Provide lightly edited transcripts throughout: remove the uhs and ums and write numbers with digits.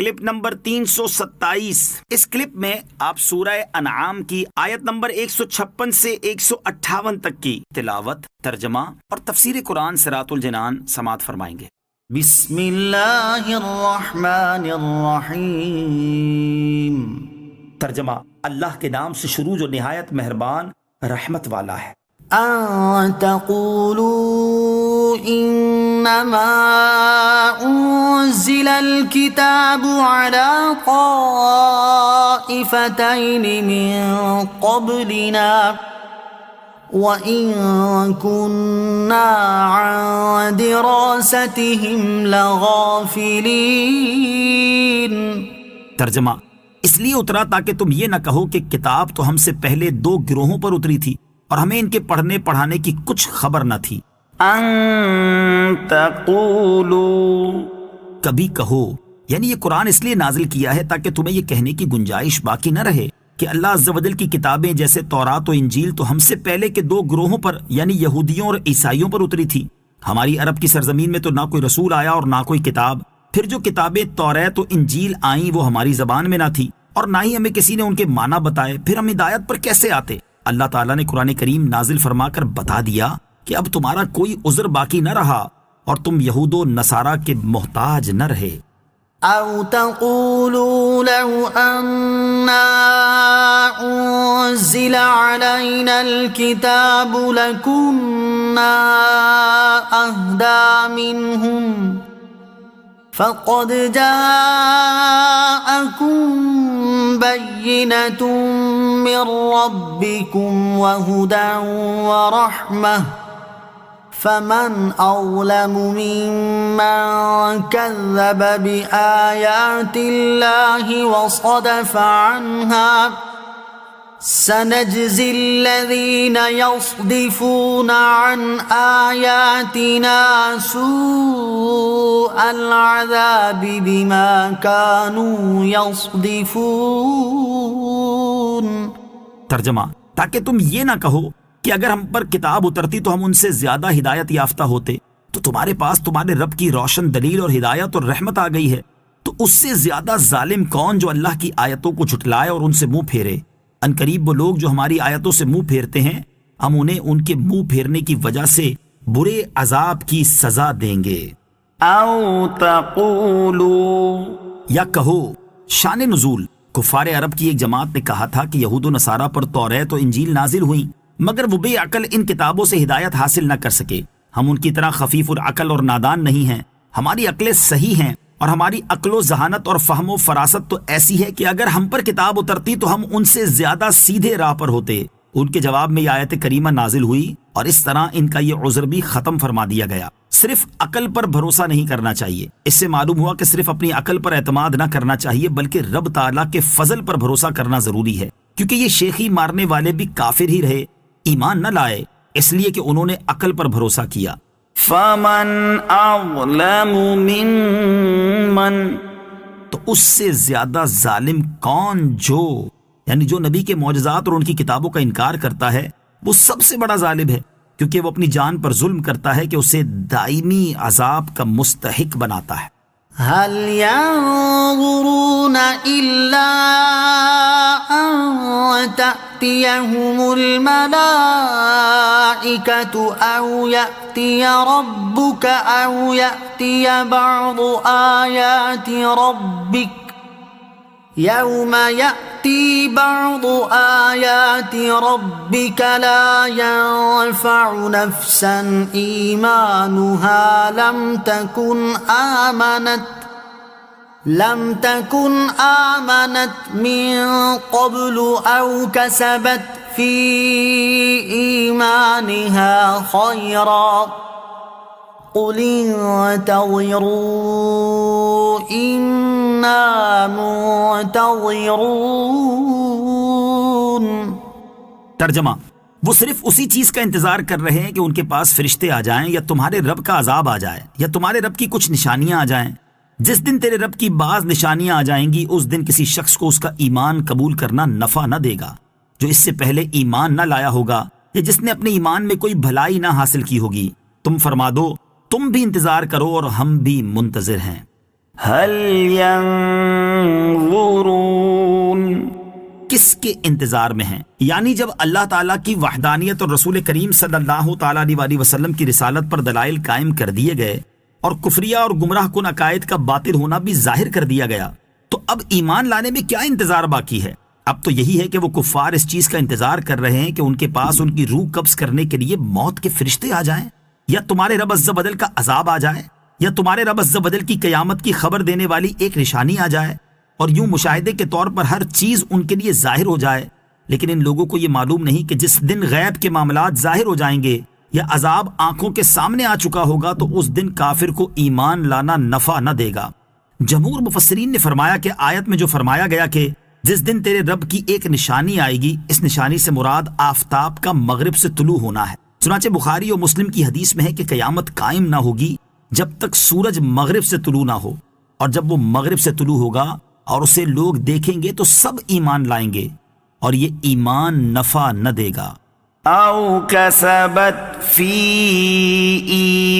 Clip number 327۔ اس clip میں آپ سورہ انعام کی آیت نمبر 156 سے 158 تک کی تلاوت، ترجمہ اور تفسیر قرآن صراط الجنان سماعت فرمائیں گے۔ بسم اللہ الرحمن الرحیم۔ ترجمہ، اللہ کے نام سے شروع جو نہایت مہربان رحمت والا ہے۔ ان تقولوا انما انزل الكتاب على طائفتين من قبلنا وَإِن كُنَّا عَن دِرَاسَتِهِمْ لَغَافِلِينَ۔ ترجمہ، اس لیے اترا تاکہ تم یہ نہ کہو کہ کتاب تو ہم سے پہلے 2 گروہوں پر اتری تھی اور ہمیں ان کے پڑھنے پڑھانے کی کچھ خبر نہ تھی۔ ان تقولوا، کبھی کہو، یعنی یہ قرآن اس لیے نازل کیا ہے تاکہ تمہیں یہ کہنے کی گنجائش باقی نہ رہے کہ اللہ عز و جل کی کتابیں جیسے تورات و انجیل تو ہم سے پہلے کے 2 گروہوں پر یعنی یہودیوں اور عیسائیوں پر اتری تھی۔ ہماری عرب کی سرزمین میں تو نہ کوئی رسول آیا اور نہ کوئی کتاب، پھر جو کتابیں توریت و انجیل آئیں وہ ہماری زبان میں نہ تھی اور نہ ہی ہمیں کسی نے ان کے معنی بتائے، پھر ہم ہدایت پر کیسے آتے؟ اللہ تعالیٰ نے قرآن کریم نازل فرما کر بتا دیا کہ اب تمہارا کوئی عذر باقی نہ رہا اور تم یہود و نصارہ کے محتاج نہ رہے۔ او تقولوا لو انا انزل علينا الكتاب لكنا اهدى منهم فقد جاءكم بينة من ربكم وهدى ورحمة فمن أظلم ممن كذب بآيات الله وصدف عنها سنجزي الذين يصدفون عن آياتنا سوء العذاب بما كانوا يصدفون۔ ترجمہ، تاکہ تم یہ نہ کہو کہ اگر ہم پر کتاب اترتی تو ہم ان سے زیادہ ہدایت یافتہ ہوتے، تو تمہارے پاس تمہارے رب کی روشن دلیل اور ہدایت اور رحمت آ گئی ہے، تو اس سے زیادہ ظالم کون جو اللہ کی آیتوں کو جھٹلائے اور ان سے منہ پھیرے؟ ان قریب وہ لوگ جو ہماری آیتوں سے منہ پھیرتے ہیں ہم انہیں ان کے منہ پھیرنے کی وجہ سے برے عذاب کی سزا دیں گے۔ او تقولوا، یا کہو، شان نزول، کفار عرب کی ایک جماعت نے کہا تھا کہ یہود و نصارہ پر توریت و انجیل نازل ہوئیں مگر وہ بے عقل ان کتابوں سے ہدایت حاصل نہ کر سکے۔ ہم ان کی طرح خفیف العقل اور نادان نہیں ہیں، ہماری عقلیں صحیح ہیں اور ہماری عقل و ذہانت اور فہم و فراست تو ایسی ہے کہ اگر ہم پر کتاب اترتی تو ہم ان سے زیادہ سیدھے راہ پر ہوتے۔ ان کے جواب میں یہ آیت کریمہ نازل ہوئی اور اس طرح ان کا یہ عذر بھی ختم فرما دیا گیا۔ صرف عقل پر بھروسہ نہیں کرنا چاہیے۔ اس سے معلوم ہوا کہ صرف اپنی عقل پر اعتماد نہ کرنا چاہیے بلکہ رب تعالیٰ کے فضل پر بھروسہ کرنا ضروری ہے، کیونکہ یہ شیخی مارنے والے بھی کافر ہی رہے، ایمان نہ لائے، اس لیے کہ انہوں نے عقل پر بھروسہ کیا۔ فمن اظلم ممن، تو اس سے زیادہ ظالم کون جو، یعنی جو نبی کے معجزات اور ان کی کتابوں کا انکار کرتا ہے وہ سب سے بڑا ظالم ہے، کیونکہ وہ اپنی جان پر ظلم کرتا ہے کہ اسے دائمی عذاب کا مستحق بناتا ہے۔ هل ينظرون إلا أن تأتيهم الملائكة أو يأتي ربك أو يأتي بعض آيات ربك يوم يأتي بعض آيات ربك لا ينفع نفسا إيمانها لم تكن آمنت من قبل أو كسبت في إيمانها خيرا قل انتظروا إنا منتظرون۔ ترجمہ، وہ صرف اسی چیز کا انتظار کر رہے ہیں کہ ان کے پاس فرشتے آ جائیں یا تمہارے رب کا عذاب آ جائے یا تمہارے رب کی کچھ نشانیاں آ جائیں۔ جس دن تیرے رب کی بعض نشانیاں آ جائیں گی اس دن کسی شخص کو اس کا ایمان قبول کرنا نفع نہ دے گا جو اس سے پہلے ایمان نہ لایا ہوگا یا جس نے اپنے ایمان میں کوئی بھلائی نہ حاصل کی ہوگی۔ تم فرما دو تم بھی انتظار کرو اور ہم بھی منتظر ہیں۔ هل ينظرون کس کے انتظار میں ہیں؟ یعنی جب اللہ تعالیٰ کی وحدانیت اور رسول کریم صلی اللہ تعالیٰ علیہ وسلم کی رسالت پر دلائل قائم کر دیے گئے اور کفریہ اور گمراہ کن عقائد کا باطل ہونا بھی ظاہر کر دیا گیا، تو اب ایمان لانے میں کیا انتظار باقی ہے؟ اب تو یہی ہے کہ وہ کفار اس چیز کا انتظار کر رہے ہیں کہ ان کے پاس ان کی روح قبض کرنے کے لیے موت کے فرشتے آ جائیں، یا تمہارے رب عز و جل کا عذاب آ جائے، یا تمہارے رب عز و جل کی قیامت کی خبر دینے والی ایک نشانی آ جائے، اور یوں مشاہدے کے طور پر ہر چیز ان کے لیے ظاہر ہو جائے۔ لیکن ان لوگوں کو یہ معلوم نہیں کہ جس دن غیب کے معاملات ظاہر ہو جائیں گے یا عذاب آنکھوں کے سامنے آ چکا ہوگا تو اس دن کافر کو ایمان لانا نفع نہ دے گا۔ جمہور مفسرین نے فرمایا کہ آیت میں جو فرمایا گیا کہ جس دن تیرے رب کی ایک نشانی آئے گی، اس نشانی سے مراد آفتاب کا مغرب سے طلوع ہونا ہے۔ چنانچہ بخاری اور مسلم کی حدیث میں ہے کہ قیامت قائم نہ ہوگی جب تک سورج مغرب سے طلوع نہ ہو، اور جب وہ مغرب سے طلوع ہوگا اور اسے لوگ دیکھیں گے تو سب ایمان لائیں گے، اور یہ ایمان نفع نہ دے گا۔ او کسبت فی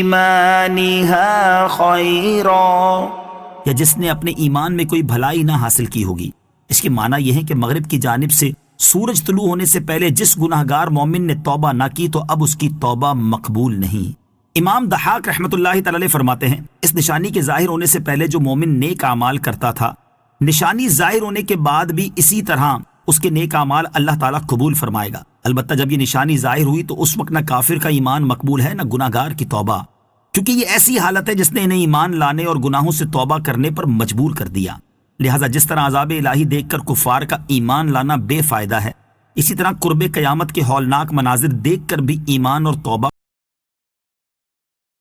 ایمانها خیرا، یا جس نے اپنے ایمان میں کوئی بھلائی نہ حاصل کی ہوگی۔ اس کے معنی یہ ہے کہ مغرب کی جانب سے سورج طلوع ہونے سے پہلے جس گناہگار مومن نے توبہ نہ کی تو اب اس کی توبہ مقبول نہیں۔ امام ضحاک رحمۃ اللہ تعالی علیہ فرماتے ہیں، اس نشانی کے ظاہر ہونے سے پہلے جو مومن نیک اعمال کرتا تھا، نشانی ظاہر ہونے کے بعد بھی اسی طرح اس کے نیک اعمال اللہ تعالیٰ قبول فرمائے گا۔ البتہ جب یہ نشانی ظاہر ہوئی تو اس وقت نہ کافر کا ایمان مقبول ہے نہ گناہگار کی توبہ، کیونکہ یہ ایسی حالت ہے جس نے انہیں ایمان لانے اور گناہوں سے توبہ کرنے پر مجبور کر دیا۔ لہٰذا جس طرح عذاب الہی دیکھ کر کفار کا ایمان لانا بے فائدہ ہے، اسی طرح قرب قیامت کے ہولناک مناظر دیکھ کر بھی ایمان اور توبہ